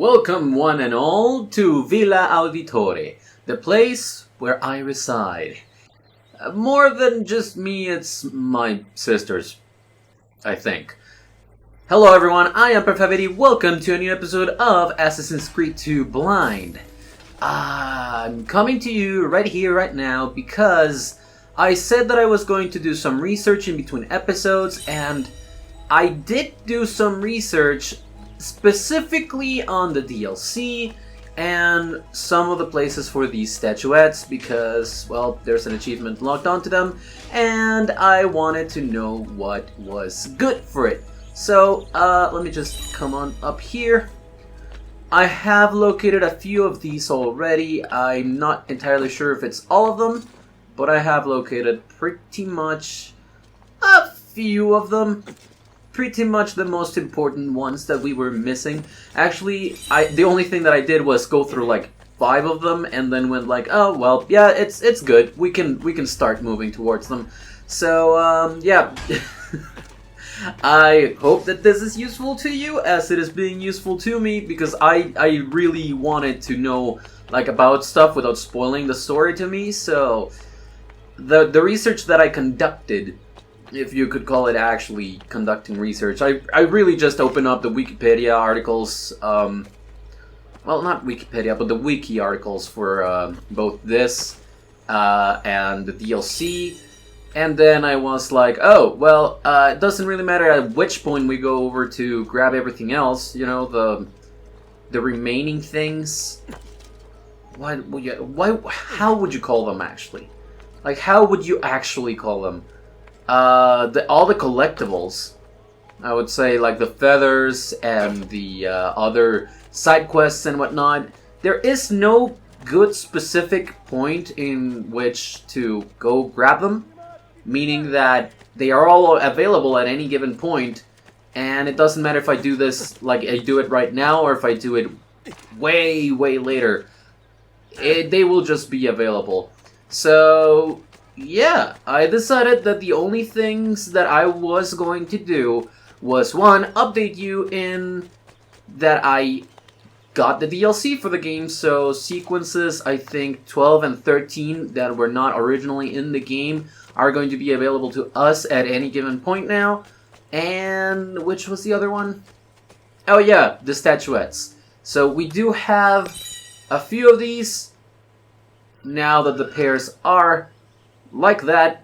Welcome one and all to Villa Auditore, the place where I reside. More than just me, it's my sisters, I think. Hello everyone, I am Perfavity. Welcome to a new episode of Assassin's Creed 2 Blind. I'm coming to you right here, right now, because I said that I was going to do some research in between episodes, and I did do some research specifically on the DLC and some of the places for these statuettes because, well, there's an achievement locked onto them, and I wanted to know what was good for it. So, let me just come on up here. I have located a few of these already. I'm not entirely sure if it's all of them, but I have located pretty much a few of them. Pretty much the most important ones that we were missing. Actually, the only thing that I did was go through like 5 of them and then went like, oh well, yeah, it's good. We can start moving towards them. So yeah. I hope that this is useful to you as it is being useful to me, because I really wanted to know like about stuff without spoiling the story to me. So the research that I conducted, if you could call it actually conducting research, I really just opened up the Wikipedia articles, well, not Wikipedia, but the wiki articles for both this and the DLC, and then I was like, oh, well, it doesn't really matter at which point we go over to grab everything else, you know, the remaining things. How would you call them, actually? Like, how would you actually call them? All the collectibles, I would say, like the feathers and the other side quests and whatnot. There is no good specific point in which to go grab them, meaning that they are all available at any given point, and it doesn't matter if I do this, like I do it right now, or if I do it way later. They will just be available. So yeah, I decided that the only things that I was going to do was, one, update you in that I got the DLC for the game, so sequences, I think 12 and 13 that were not originally in the game are going to be available to us at any given point now. And which was the other one? Oh yeah, the statuettes. So we do have a few of these now that the pairs are like that.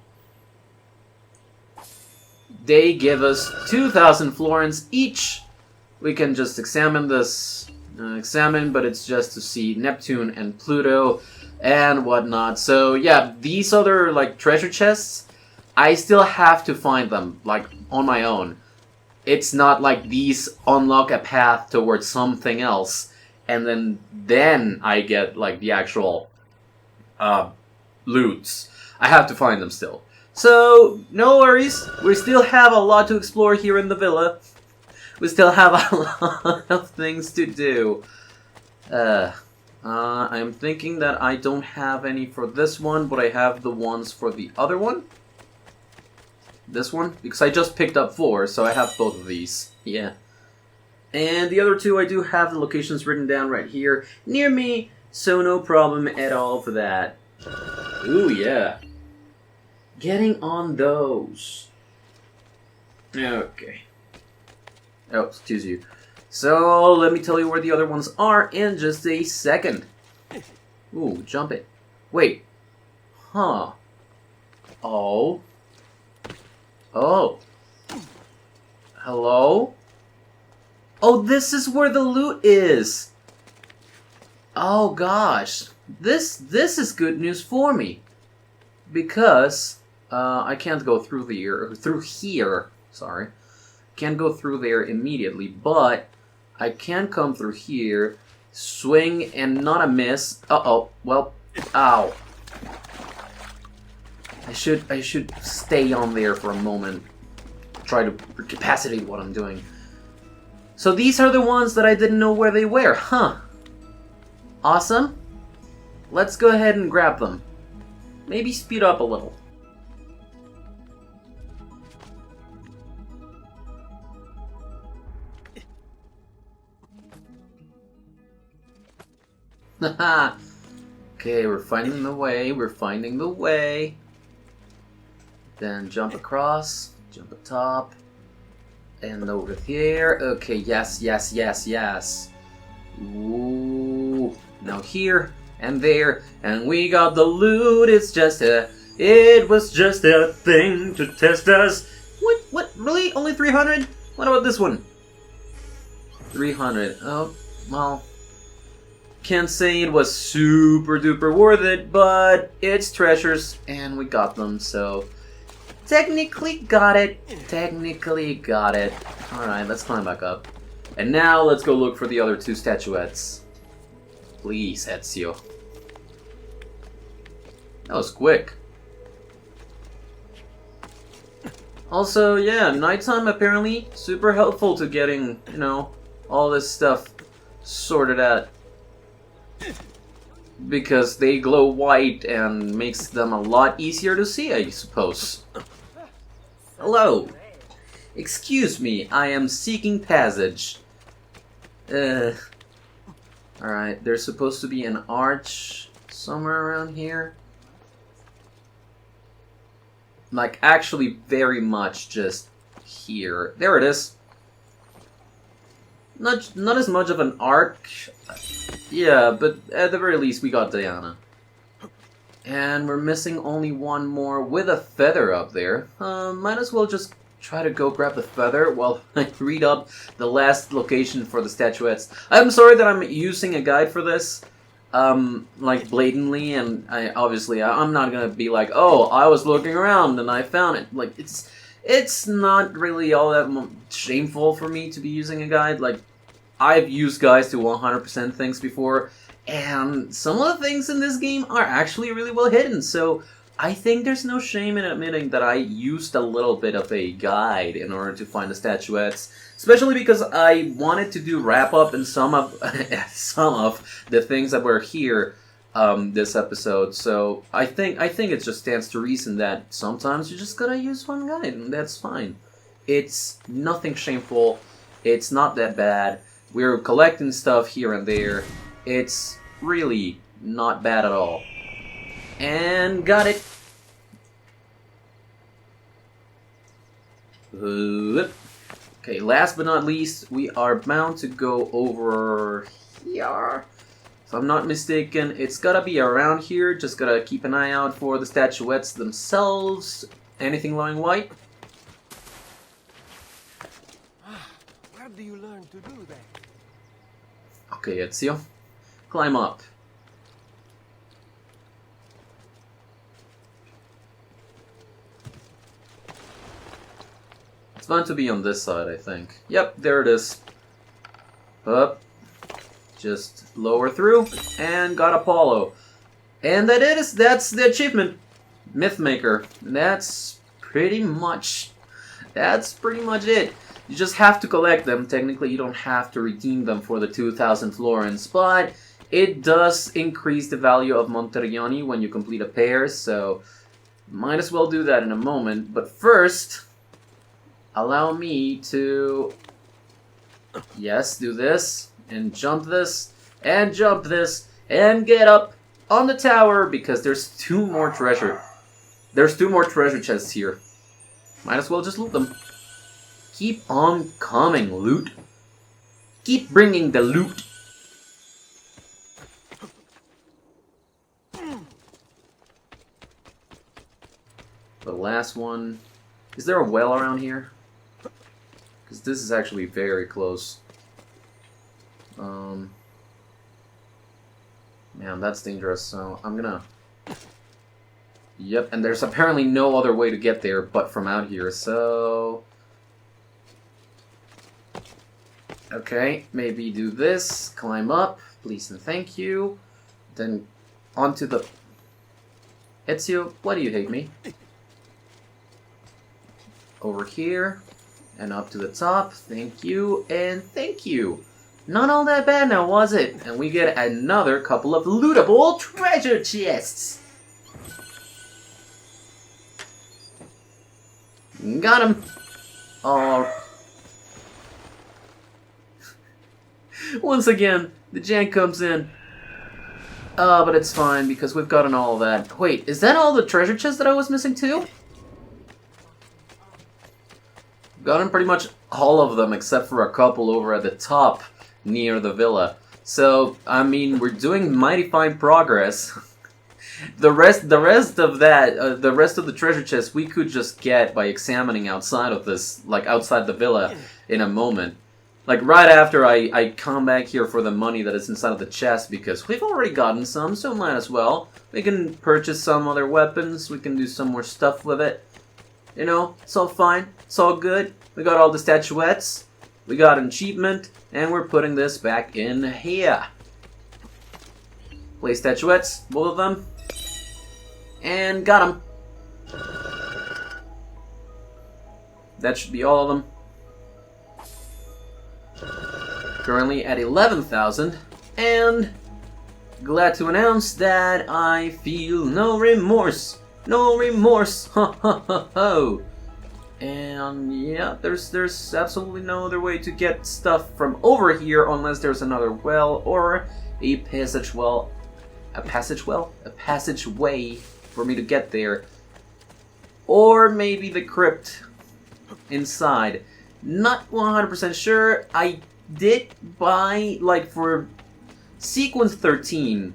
They give us 2,000 florins each. We can just examine this. But it's just to see Neptune and Pluto and whatnot. So yeah, these other like treasure chests, I still have to find them like on my own. It's not like these unlock a path towards something else, and then I get like the actual loots. I have to find them still. So, no worries. We still have a lot to explore here in the villa. We still have a lot of things to do. I'm thinking that I don't have any for this one, but I have the ones for the other one. This one? Because I just picked up 4, so I have both of these. Yeah. And the other 2, I do have the locations written down right here near me, so no problem at all for that. Ooh, yeah. Getting on those. Okay. Oh, excuse you. So, let me tell you where the other ones are in just a second. Ooh, jump it. Wait. Huh. Oh. Oh. Hello? Oh, this is where the loot is. Oh, gosh. This is good news for me. Because I can't go through here. Sorry. Can't go through there immediately, but I can come through here, swing, and not a miss. Uh-oh. Well, ow. I should stay on there for a moment. Try to recapacitate what I'm doing. So these are the ones that I didn't know where they were, huh? Awesome. Let's go ahead and grab them. Maybe speed up a little. Haha. Okay, we're finding the way. We're finding the way. Then jump across. Jump atop. And over here. Okay, yes, yes, yes, yes. Ooh. Now here and there. And we got the loot. It was just a thing to test us. What? Really? Only 300? What about this one? 300. Oh, well. Can't say it was super duper worth it, but it's treasures and we got them, so technically got it. Alright, let's climb back up. And now let's go look for the other 2 statuettes. Please, Ezio. That was quick. Also, yeah, nighttime apparently super helpful to getting, you know, all this stuff sorted out. Because they glow white and makes them a lot easier to see, I suppose. Hello. Excuse me, I am seeking passage. Alright, there's supposed to be an arch somewhere around here. Like, actually very much just here. There it is. Not as much of an arc. Yeah, but at the very least we got Diana. And we're missing only one more with a feather up there. Might as well just try to go grab the feather while I read up the last location for the statuettes. I'm sorry that I'm using a guide for this. Like blatantly, and I'm not gonna be like, oh, I was looking around and I found it. Like, it's not really all that shameful for me to be using a guide. Like, I've used guides to 100% things before, and some of the things in this game are actually really well hidden, so I think there's no shame in admitting that I used a little bit of a guide in order to find the statuettes, especially because I wanted to do wrap-up in some of the things that were here this episode, so I think it just stands to reason that sometimes you just gotta use one guide, and that's fine. It's nothing shameful, it's not that bad. We're collecting stuff here and there. It's really not bad at all. And got it. Okay, last but not least, we are bound to go over here. If I'm not mistaken, it's gotta be around here. Just gotta keep an eye out for the statuettes themselves. Anything glowing white? Where do you learn to do that? Okay, Ezio. Climb up. It's going to be on this side, I think. Yep, there it is. Up. Just lower through. And got Apollo. And that's the achievement. Mythmaker. That's pretty much it. You just have to collect them. Technically, you don't have to redeem them for the 2,000 florins, but it does increase the value of Monteriggioni when you complete a pair, so might as well do that in a moment. But first, allow me to, yes, do this, and jump this, and jump this, and get up on the tower, because there's 2 more treasure. There's 2 more treasure chests here. Might as well just loot them. Keep on coming, loot. Keep bringing the loot. The last one. Is there a well around here? Because this is actually very close. Man, that's dangerous, so I'm gonna... Yep, and there's apparently no other way to get there but from out here, so... Okay, maybe do this, climb up, please and thank you, then onto the... Ezio, why do you hate me? Over here, and up to the top, thank you, and thank you! Not all that bad now, was it? And we get another couple of lootable treasure chests! Got him! Oh. Once again, the jank comes in. But it's fine because we've gotten all of that. Wait, is that all the treasure chests that I was missing too? Gotten pretty much all of them except for a couple over at the top near the villa. So, I mean, we're doing mighty fine progress. the rest of that, the rest of the treasure chests we could just get by examining outside of this, like outside the villa in a moment. Like right after I come back here for the money that is inside of the chest because we've already gotten some, so might as well. We can purchase some other weapons, we can do some more stuff with it. You know, it's all fine, it's all good. We got all the statuettes, we got an achievement, and we're putting this back in here. Play statuettes, both of them. And got them. That should be all of them. Currently at 11,000, and glad to announce that I feel no remorse. No remorse. Ho ho ho ho. And yeah, there's absolutely no other way to get stuff from over here unless there's another well or a passageway for me to get there. Or maybe the crypt inside. Not 100% sure. I did buy, like, for Sequence 13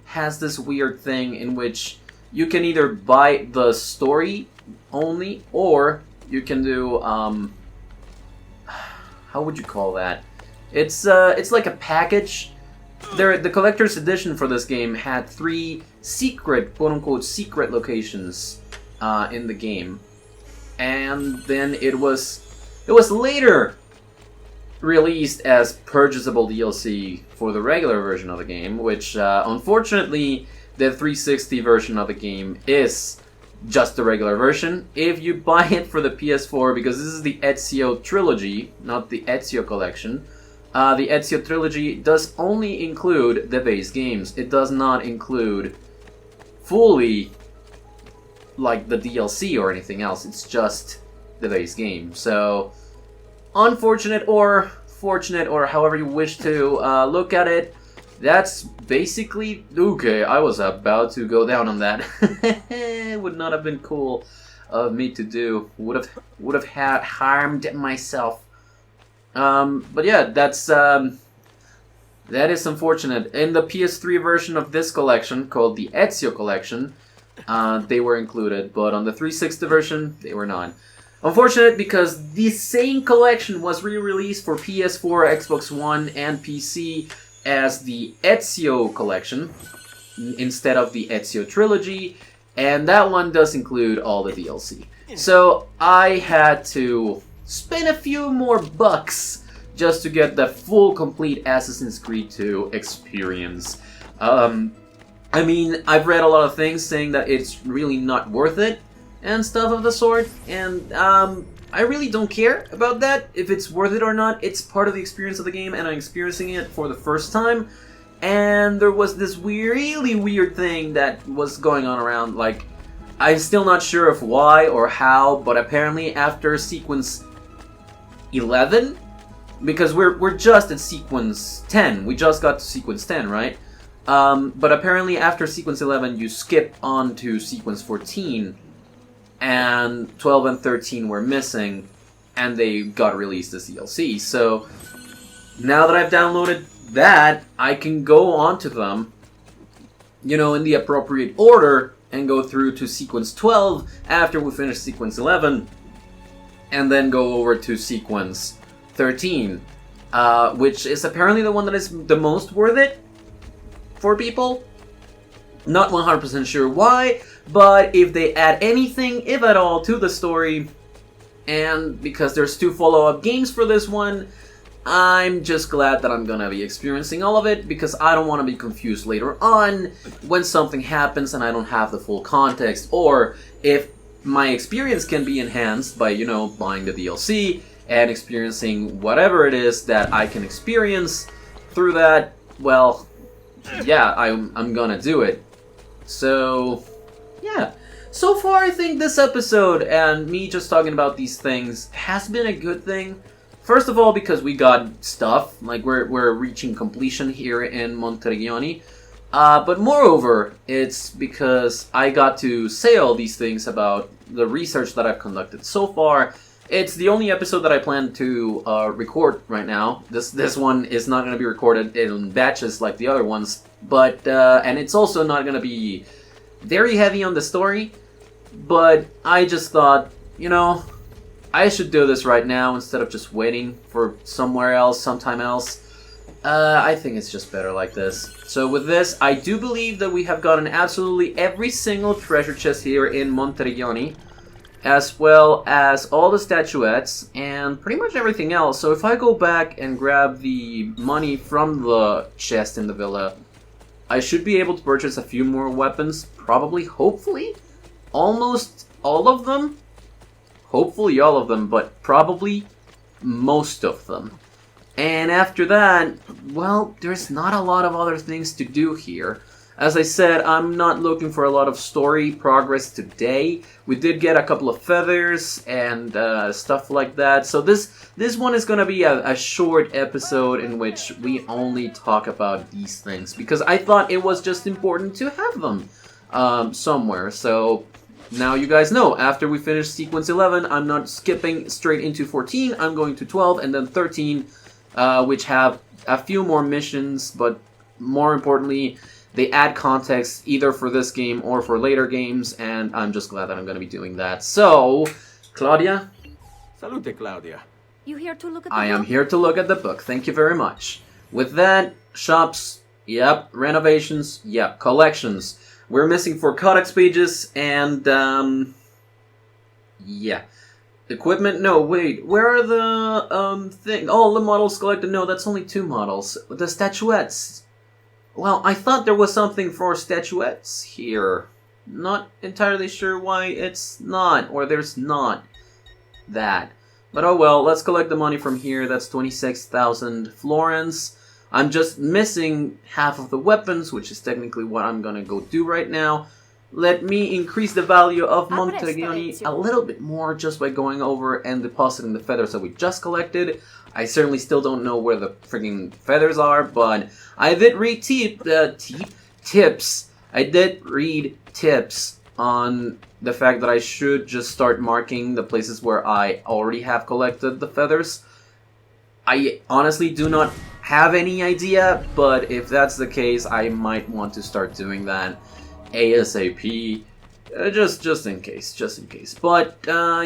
has this weird thing in which you can either buy the story only, or you can do, how would you call that? It's like a package. The collector's edition for this game had 3 secret, quote-unquote, secret locations in the game. And then it was later released as purchasable DLC for the regular version of the game, which unfortunately the 360 version of the game is just the regular version. If you buy it for the PS4, because this is the Ezio trilogy, not the Ezio collection, the Ezio trilogy does only include the base games. It does not include fully like the DLC or anything else. It's just the base game. So unfortunate or fortunate, or however you wish to look at it, that's basically... Okay, I was about to go down on that. Would not have been cool of me to do. Would have harmed myself. But yeah, that is unfortunate. In the PS3 version of this collection, called the Ezio collection, they were included, but on the 360 version, they were not. Unfortunate because the same collection was re-released for PS4, Xbox One, and PC as the Ezio collection instead of the Ezio trilogy, and that one does include all the DLC. So I had to spend a few more bucks just to get the full complete Assassin's Creed 2 experience. I mean, I've read a lot of things saying that it's really not worth it and stuff of the sort, and I really don't care about that, if it's worth it or not. It's part of the experience of the game, and I'm experiencing it for the first time, and there was this really weird thing that was going on around, like, I'm still not sure of why or how, but apparently after sequence 11, because we're just at sequence 10, we just got to sequence 10, right? But apparently after sequence 11 you skip on to sequence 14, and 12 and 13 were missing, and they got released as DLC. So now that I've downloaded that, I can go onto them, you know, in the appropriate order, and go through to sequence 12 after we finish sequence 11, and then go over to sequence 13, which is apparently the one that is the most worth it for people. Not 100% sure why, but if they add anything, if at all, to the story, and because there's 2 follow-up games for this one, I'm just glad that I'm gonna be experiencing all of it, because I don't want to be confused later on when something happens and I don't have the full context, or if my experience can be enhanced by, you know, buying the DLC and experiencing whatever it is that I can experience through that, well, yeah, I'm gonna do it. So, yeah. So far, I think this episode and me just talking about these things has been a good thing. First of all, because we got stuff, like we're reaching completion here in Monteriggioni. But moreover, it's because I got to say all these things about the research that I've conducted so far. It's the only episode that I plan to record right now. This one is not going to be recorded in batches like the other ones, but and it's also not going to be very heavy on the story. But I just thought, you know, I should do this right now instead of just waiting for somewhere else, sometime else. I think it's just better like this. So with this, I do believe that we have gotten absolutely every single treasure chest here in Monteriggioni, as well as all the statuettes and pretty much everything else. So if I go back and grab the money from the chest in the villa, I should be able to purchase a few more weapons, probably, hopefully, almost all of them. Hopefully all of them, but probably most of them. And after that, well, there's not a lot of other things to do here. As I said, I'm not looking for a lot of story progress today. We did get a couple of feathers and stuff like that. So this one is going to be a short episode in which we only talk about these things. Because I thought it was just important to have them somewhere. So now you guys know, after we finish sequence 11, I'm not skipping straight into 14. I'm going to 12 and then 13. Which have a few more missions, but more importantly, they add context either for this game or for later games, and I'm just glad that I'm going to be doing that. So, Claudia? Salute, Claudia. You here to look at the I am book? here to look at the book. Thank you very much. With that, shops, yep. Renovations, yep. Collections. We're missing 4 codex pages, and, yeah. Equipment? No, wait. Where are the, thing? Oh, the models collected. No, that's only 2 models. The statuettes. Well, I thought there was something for statuettes here. Not entirely sure why it's not, or there's not that. But oh well, let's collect the money from here. That's 26,000 florins. I'm just missing half of the weapons, which is technically what I'm gonna go do right now. Let me increase the value of Monteriggioni a little bit more just by going over and depositing the feathers that we just collected. I certainly still don't know where the freaking feathers are, but I did read tips. I did read tips on the fact that I should just start marking the places where I already have collected the feathers. I honestly do not have any idea, but if that's the case, I might want to start doing that ASAP, just in case. But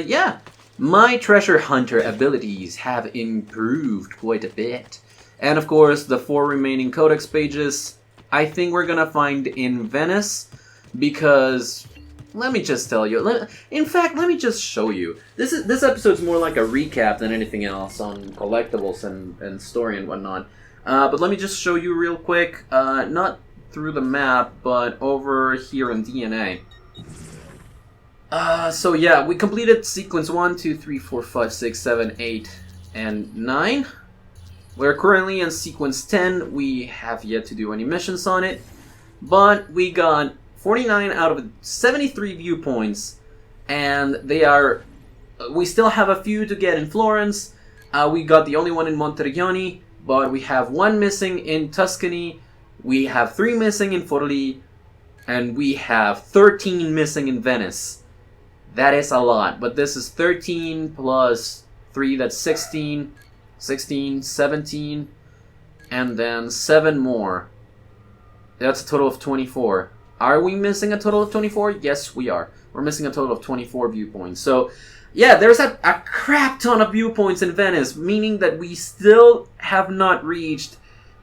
yeah, my treasure hunter abilities have improved quite a bit, and of course the 4 remaining codex pages I think we're gonna find in Venice, because let me just tell you, in fact let me just show you. This episode's more like a recap than anything else on collectibles and story and whatnot, but let me just show you real quick, not through the map, but over here in DNA. So yeah, we completed sequence 1, 2, 3, 4, 5, 6, 7, 8, and 9. We're currently in sequence 10. We have yet to do any missions on it, but we got 49 out of 73 viewpoints, and they are... we still have a few to get in Florence. We got the only one in Monteriggioni, but we have 1 missing in Tuscany. We have 3 missing in Forlì, and we have 13 missing in Venice. That is a lot, but this is 13 plus 3, that's 16, 16, 17, and then 7 more. That's a total of 24. Are we missing a total of 24? Yes, we are. We're missing a total of 24 viewpoints. So, yeah, there's a crap ton of viewpoints in Venice, meaning that we still have not reached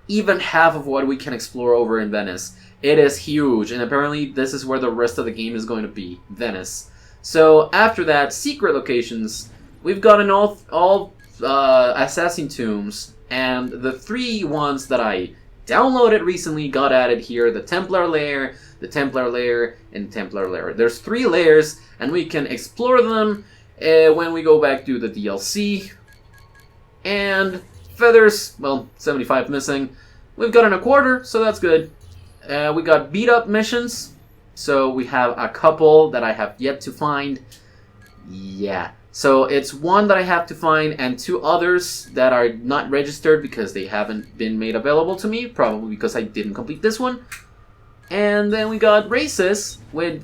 even half of what we can explore over in Venice. It is huge, and apparently this is where the rest of the game is going to be, Venice. So after that, secret locations, we've gotten all assassin tombs, and the 3 ones that I downloaded recently got added here: the Templar lair, the Templar lair, and the Templar lair. There's 3 layers, and we can explore them when we go back to the DLC. And feathers, well, 75 missing. We've gotten a quarter, so that's good. We got beat up missions, so we have a couple that I have yet to find. Yeah, so it's 1 that I have to find and 2 others that are not registered because they haven't been made available to me, probably because I didn't complete this one. And then we got races,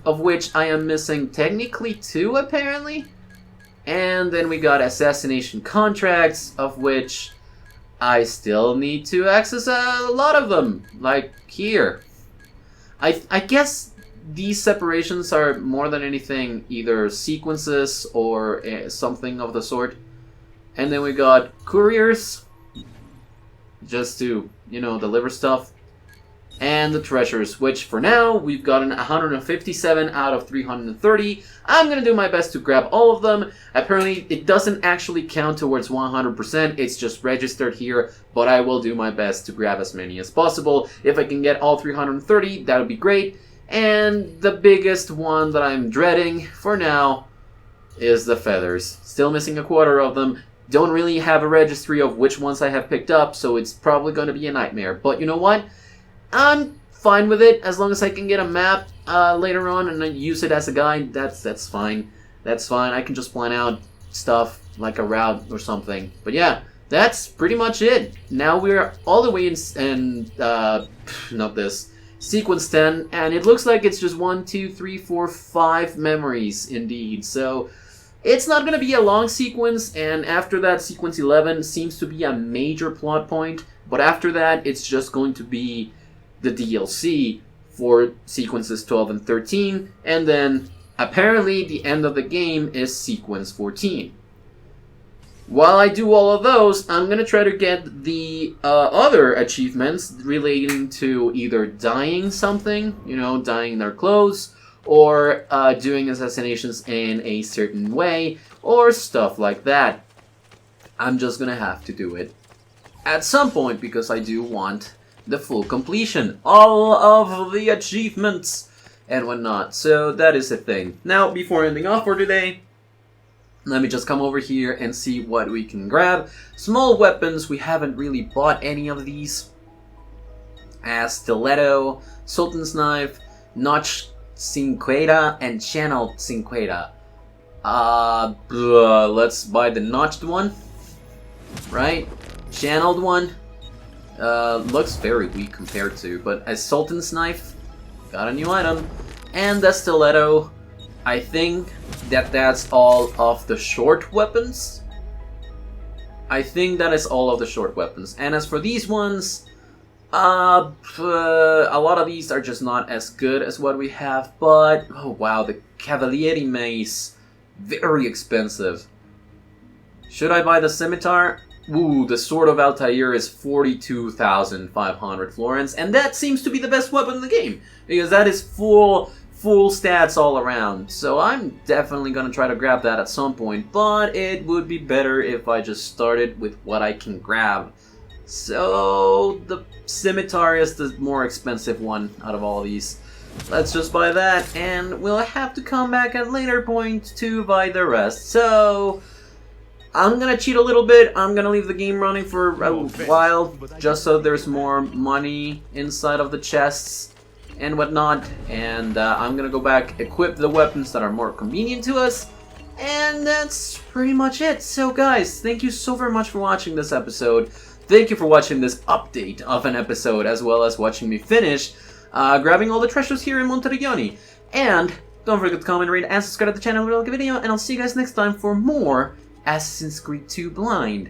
of which I am missing technically 2, apparently. And then we got assassination contracts, of which I still need to access a lot of them, like here. I guess these separations are more than anything either sequences or something of the sort. And then we got couriers, just to, deliver stuff. And the treasures, which for now, we've gotten 157 out of 330. I'm going to do my best to grab all of them. Apparently, it doesn't actually count towards 100%. It's just registered here, but I will do my best to grab as many as possible. If I can get all 330, that would be great. And the biggest one that I'm dreading for now is the feathers. Still missing a quarter of them. Don't really have a registry of which ones I have picked up, so it's probably going to be a nightmare. But you know what? I'm fine with it as long as I can get a map later on and then use it as a guide. That's fine. That's fine. I can just plan out stuff like a route or something. But yeah, that's pretty much it. Now we're all the way in not this, sequence 10, and it looks like it's just 1, 2, 3, 4, 5 memories indeed. So it's not going to be a long sequence, and after that, sequence 11 seems to be a major plot point. But after that, it's just going to be the DLC for sequences 12 and 13, and then apparently the end of the game is sequence 14. While I do all of those, I'm going to try to get the other achievements relating to either dyeing something, dyeing their clothes, or doing assassinations in a certain way, or stuff like that. I'm just going to have to do it at some point because I do want the full completion, all of the achievements and whatnot. So that is the thing. Now, before ending off for today, let me just come over here and see what we can grab. Small weapons, we haven't really bought any of these. Stiletto, Sultan's Knife, Notch Cinqueta, and Channel Cinqueta. Let's buy the notched one, right? Channeled one. Looks very weak compared to, but a Sultan's Knife, got a new item, and the Stiletto. I think that's all of the short weapons. I think that is all of the short weapons. And as for these ones, a lot of these are just not as good as what we have, but, oh wow, the Cavalieri Mace, very expensive. Should I buy the Scimitar? Ooh, the Sword of Altair is 42,500 florins, and that seems to be the best weapon in the game, because that is full stats all around. So I'm definitely gonna try to grab that at some point, but it would be better if I just started with what I can grab. So the Scimitar is the more expensive one out of all these. Let's just buy that, and we'll have to come back at a later point to buy the rest. So I'm gonna cheat a little bit. I'm gonna leave the game running for a while, just so there's more money inside of the chests and whatnot. And I'm gonna go back, equip the weapons that are more convenient to us, and that's pretty much it. So guys, thank you so very much for watching this episode. Thank you for watching this update of an episode, as well as watching me finish grabbing all the treasures here in Monteriggioni. And don't forget to comment, rate, and subscribe to the channel if you like the video, and I'll see you guys next time for more Assassin's Creed 2 Blind.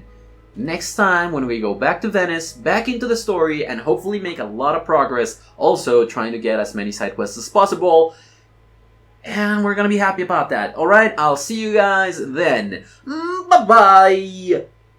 Next time, when we go back to Venice, back into the story, and hopefully make a lot of progress, also trying to get as many side quests as possible. And we're gonna be happy about that. Alright, I'll see you guys then. Bye-bye!